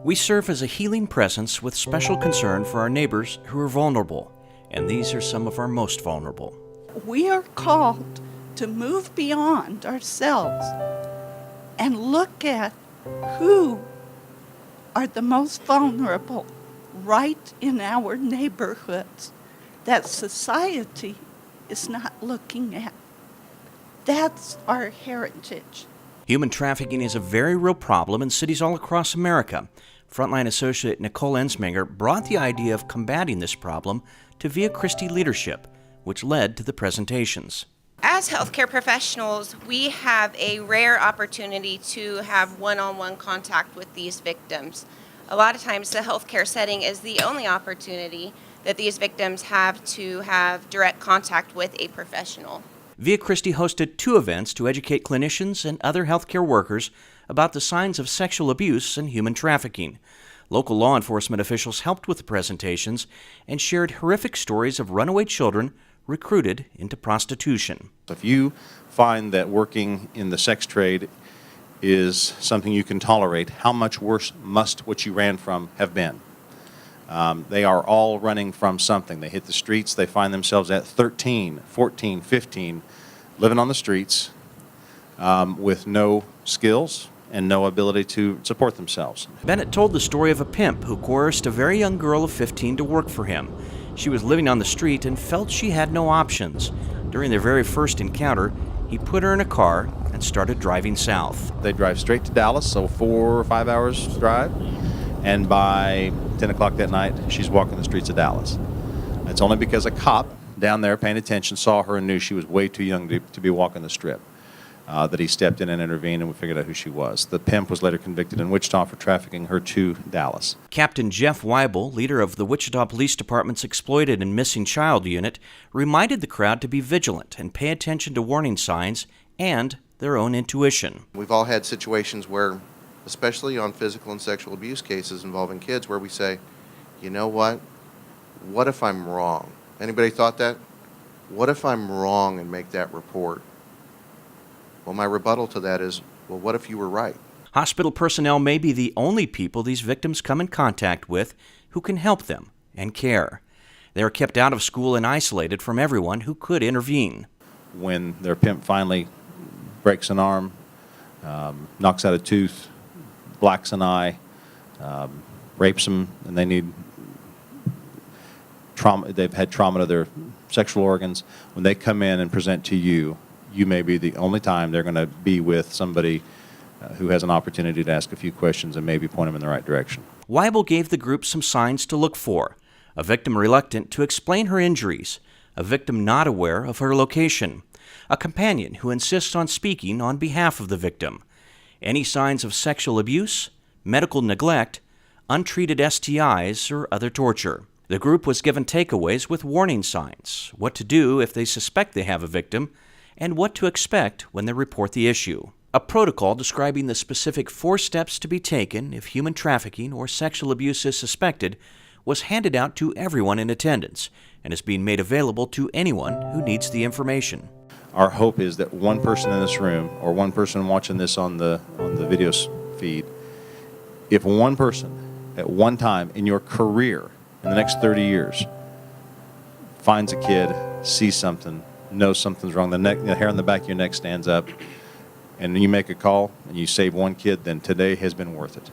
We serve as a healing presence with special concern for our neighbors who are vulnerable, and these are some of our most vulnerable. We are called to move beyond ourselves and look at who are the most vulnerable right in our neighborhoods that society is not looking at. That's our heritage. Human trafficking is a very real problem in cities all across America. Frontline associate Nicole Ensminger brought the idea of combating this problem to Via Christi leadership, which led to the presentations. As healthcare professionals, we have a rare opportunity to have one-on-one contact with these victims. A lot of times the healthcare setting is the only opportunity that these victims have to have direct contact with a professional. Via Christi hosted 2 events to educate clinicians and other healthcare workers about the signs of sexual abuse and human trafficking. Local law enforcement officials helped with the presentations and shared horrific stories of runaway children recruited into prostitution. If you find that working in the sex trade is something you can tolerate, how much worse must what you ran from have been? They are all running from something. They hit the streets, they find themselves at 13, 14, 15, living on the streets with no skills and no ability to support themselves. Bennett told the story of a pimp who coerced a very young girl of 15 to work for him. She was living on the street and felt she had no options. During their very first encounter, he put her in a car and started driving south. They drive straight to Dallas, so 4 or 5 hours drive, and by 10 o'clock that night, she's walking the streets of Dallas. It's only because a cop down there paying attention saw her and knew she was way too young to be walking the strip that he stepped in and intervened, and we figured out who she was. The pimp was later convicted in Wichita for trafficking her to Dallas. Captain Jeff Weibel, leader of the Wichita Police Department's Exploited and Missing Child Unit, reminded the crowd to be vigilant and pay attention to warning signs and their own intuition. We've all had situations where, especially on physical and sexual abuse cases involving kids, where we say, you know what if I'm wrong? Anybody thought that? What if I'm wrong and make that report? Well, my rebuttal to that is, well, what if you were right? Hospital personnel may be the only people these victims come in contact with who can help them and care. They are kept out of school and isolated from everyone who could intervene. When their pimp finally breaks an arm, knocks out a tooth, blacks an eye, rapes them, and they need trauma, they've had trauma to their sexual organs, when they come in and present to you, you may be the only time they're going to be with somebody who has an opportunity to ask a few questions and maybe point them in the right direction. Weibel gave the group some signs to look for: a victim reluctant to explain her injuries, a victim not aware of her location, a companion who insists on speaking on behalf of the victim, any signs of sexual abuse, medical neglect, untreated STIs, or other torture. The group was given takeaways with warning signs, what to do if they suspect they have a victim, and what to expect when they report the issue. A protocol describing the specific 4 steps to be taken if human trafficking or sexual abuse is suspected was handed out to everyone in attendance and is being made available to anyone who needs the information. Our hope is that one person in this room or one person watching this on the video feed, if one person at one time in your career in the next 30 years finds a kid, sees something, knows something's wrong, the hair on the back of your neck stands up, and you make a call and you save one kid, then today has been worth it.